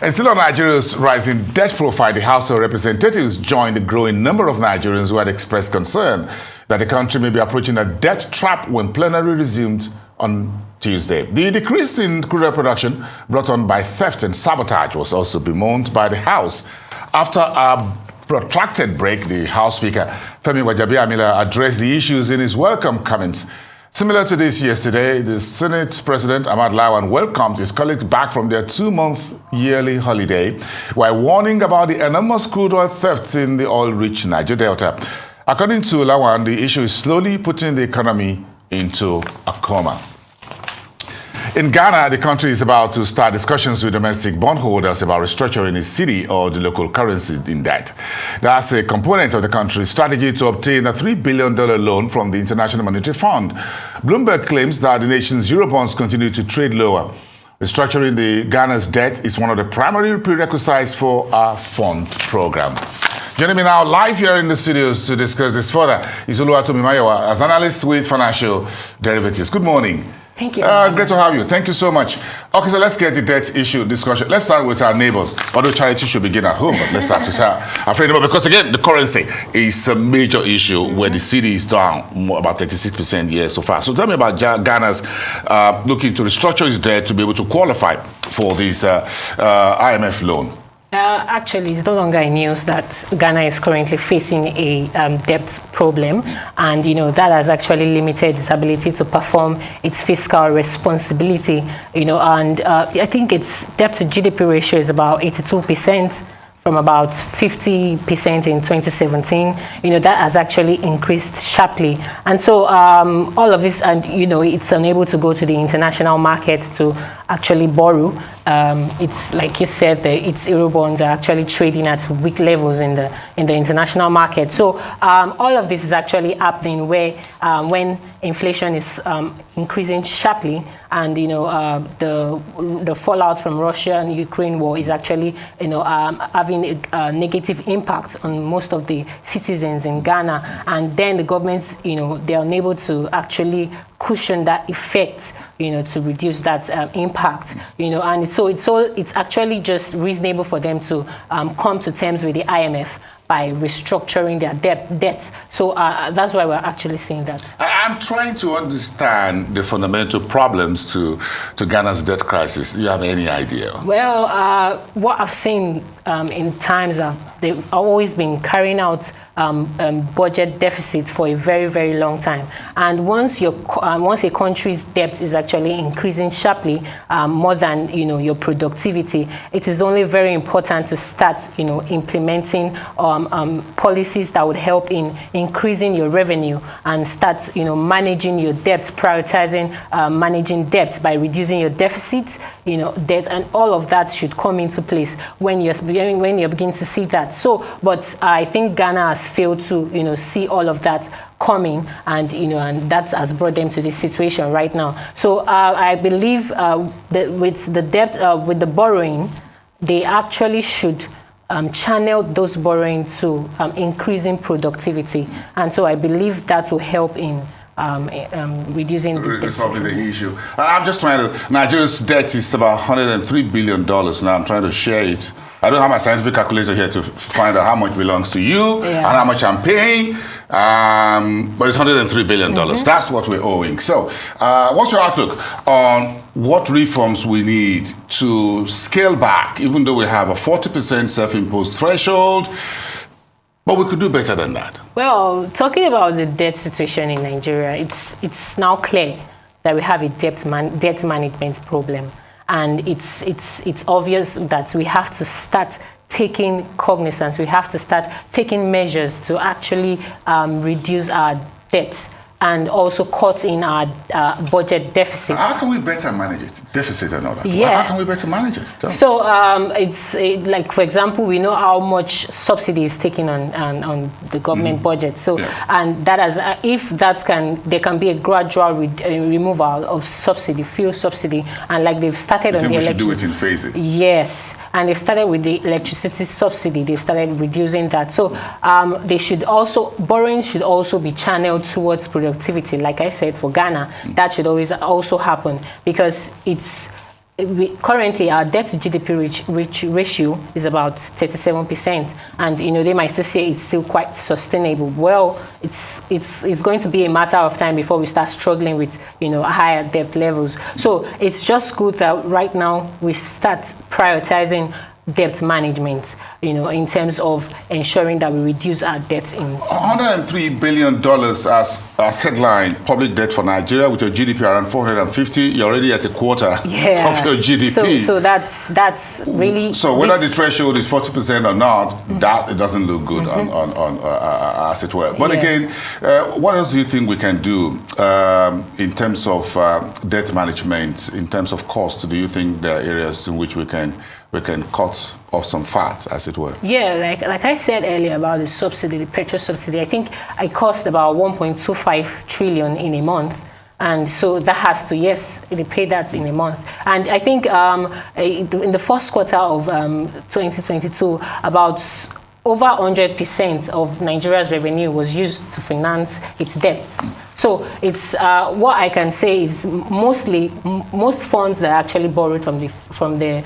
And still on Nigeria's rising debt profile, the House of Representatives joined a growing number of Nigerians who had expressed concern that the country may be approaching a debt trap when plenary resumed on Tuesday. The decrease in crude oil production brought on by theft and sabotage was also bemoaned by the House. After a protracted break, the House Speaker, Femi Gbajabiamila, addressed the issues in his welcome comments. Similar to this yesterday, the Senate President Ahmad Lawan welcomed his colleagues back from their 2-month yearly holiday while warning about the enormous crude oil theft in the oil-rich Niger Delta. According to Lawan, the issue is slowly putting the economy into a coma. In Ghana, the country is about to start discussions with domestic bondholders about restructuring its city or the local currency in debt. That's a component of the country's strategy to obtain a $3 billion loan from the International Monetary Fund. Bloomberg claims that the nation's Eurobonds continue to trade lower. Restructuring the Ghana's debt is one of the primary prerequisites for our fund program. Joining me now live here in the studios to discuss this further is Oluwatomi Mayowa, as analyst with financial derivatives. Good morning. Thank you. Great to have you. Thank you so much. Okay, so let's get the debt issue discussion. Let's start with our neighbors. Although charity should begin at home, but let's start with our friend neighbor, because again, the currency is a major issue where the cedi is down about 36% year so far. So tell me about Ghana's looking to restructure its debt to be able to qualify for this IMF loan. Actually, it's no longer a news that Ghana is currently facing a debt problem, and that has actually limited its ability to perform its fiscal responsibility. And I think its debt to GDP ratio is about 82%. From about 50% in 2017, that has actually increased sharply. And so all of this, and it's unable to go to the international market to actually borrow. It's like you said, its Eurobonds are actually trading at weak levels in the international market. So all of this is actually happening where when inflation is increasing sharply, and the fallout from Russia and Ukraine war is actually having a negative impact on most of the citizens in Ghana, and then the governments they're unable to actually cushion that effect to reduce that impact and it's actually just reasonable for them to come to terms with the IMF by restructuring their debts. So that's why we're actually seeing that. I'm trying to understand the fundamental problems to Ghana's debt crisis. Do you have any idea? Well, what I've seen in times that they've always been carrying out budget deficit for a very, very long time. And once a country's debt is actually increasing sharply, more than your productivity, it is only very important to start implementing policies that would help in increasing your revenue and start managing your debt, prioritizing managing debt by reducing your deficit, debt, and all of that should come into place when you're beginning to see that. So, but I think Ghana has failed to see all of that coming, and and that has brought them to this situation right now. So I believe that with the debt, with the borrowing, they actually should channel those borrowing to increasing productivity, and so I believe that will help in reducing resolving the issue. I'm just trying to. Nigeria's debt is about $103 billion now. I'm trying to share it. I don't have my scientific calculator here to find out how much belongs to you and how much I'm paying, but it's $103 billion. That's what we're owing. So what's your outlook on what reforms we need to scale back, even though we have a 40% self-imposed threshold, but we could do better than that? Well, talking about the debt situation in Nigeria, it's now clear that we have a debt management problem. And it's obvious that we have to start taking cognizance. We have to start taking measures to actually reduce our debt and also cut in our budget deficit. How can we better manage it? Deficit and all that. Yeah. How can we better manage it? So like, for example, we know how much subsidy is taken on the government budget. So and that has, if that there can be a gradual removal of subsidy, fuel subsidy, and like they've started on the electricity. We should do it in phases. Yes, and they've started with the electricity subsidy. They've started reducing that. So borrowing should also be channeled towards productivity. Like I said, for Ghana, that should always also happen, because currently our debt to GDP ratio is about 37%, and they might still say it's still quite sustainable. Well, it's going to be a matter of time before we start struggling with higher debt levels. So it's just good that right now we start prioritizing debt management, in terms of ensuring that we reduce our debt. In $103 billion as headline public debt for Nigeria, with your GDP around 450. You're already at a quarter of your GDP. So that's really. So whether the threshold is 40% or not, that it doesn't look good on as it were. But again, what else do you think we can do in terms of debt management, in terms of cost? Do you think there are areas in which we can cut off some fat, as it were? Yeah, like I said earlier about the subsidy, the petrol subsidy, I think it cost about 1.25 trillion in a month. And so that has to, they pay that in a month. And I think in the first quarter of 2022, about over 100% of Nigeria's revenue was used to finance its debts. So it's what I can say is most funds that are actually borrowed from the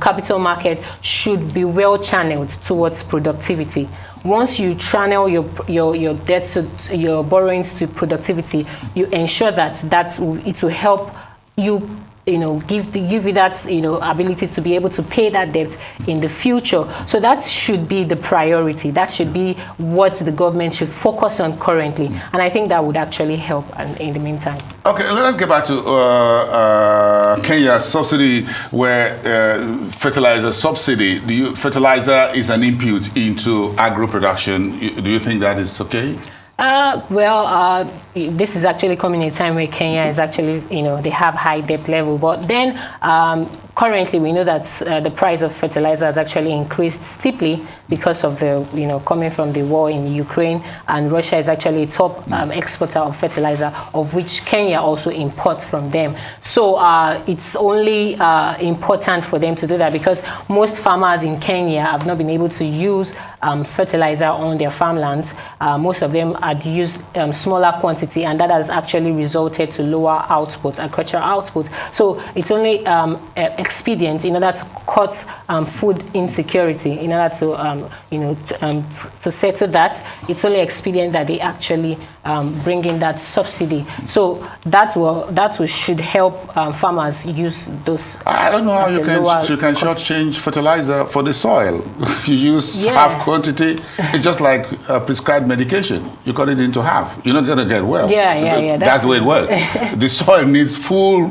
capital market should be well channeled towards productivity. Once you channel your debts, your borrowings to productivity, you ensure that it will help you. Give you that ability to be able to pay that debt in the future. So that should be the priority. That should be what the government should focus on currently, and I think that would actually help in the meantime. Okay, let's get back to Kenya's subsidy, where fertilizer subsidy. Fertilizer is an input into agro production. Do you think that is okay? This is actually coming at a time where Kenya is actually, they have high debt level. But then currently we know that the price of fertilizer has actually increased steeply because of the, coming from the war in Ukraine, and Russia is actually a top exporter of fertilizer, of which Kenya also imports from them. So it's only important for them to do that, because most farmers in Kenya have not been able to use fertilizer on their farmlands. Most of them had used smaller quantity, and that has actually resulted to lower output, agricultural output. So it's only expedient in order to cut food insecurity, in order to to settle that. It's only expedient that they actually bring in that subsidy. So that should help farmers use those. I don't know how you can shortchange fertilizer for the soil. You use half quantity. It's just like prescribed medication. You cut it into half. You're not going to get well. Yeah. That's the way it works. The soil needs full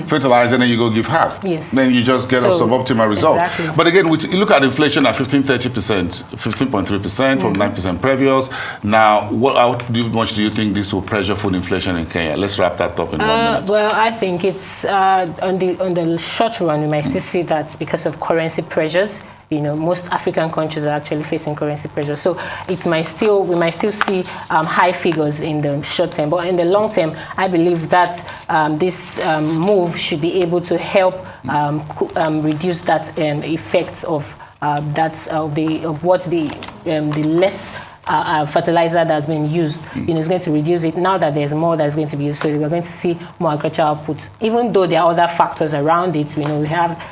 fertilizer, and then you go give half. Yes. Then you just get a suboptimal result. Exactly. But again, you look at inflation at 15.3% from 9% previous. Now, how much do you think this will pressure food inflation in Kenya? Let's wrap that up in 1 minute. Well, I think it's on the short run, we might still see that because of currency pressures. Most African countries are actually facing currency pressure. So we might still see high figures in the short term. But in the long term, I believe that this move should be able to help reduce that effects of the less fertilizer that's been used, is going to reduce it. Now that there's more that's going to be used, so we're going to see more agricultural output. Even though there are other factors around it,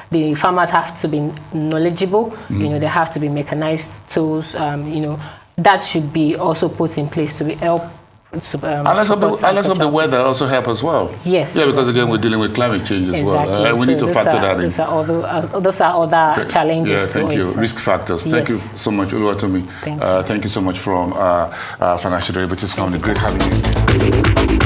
the farmers have to be knowledgeable. They have to be mechanized tools. That should be also put in place to help. And let's hope the weather also help as well. Yes. Yeah, because again, we're dealing with climate change as well. We need to factor that in. Those are other challenges. Yeah, thank you. Risk factors. Yes. Thank you so much, Oluwatomi. Thank you. Thank you so much from Financial Derivatives Company. Great having you.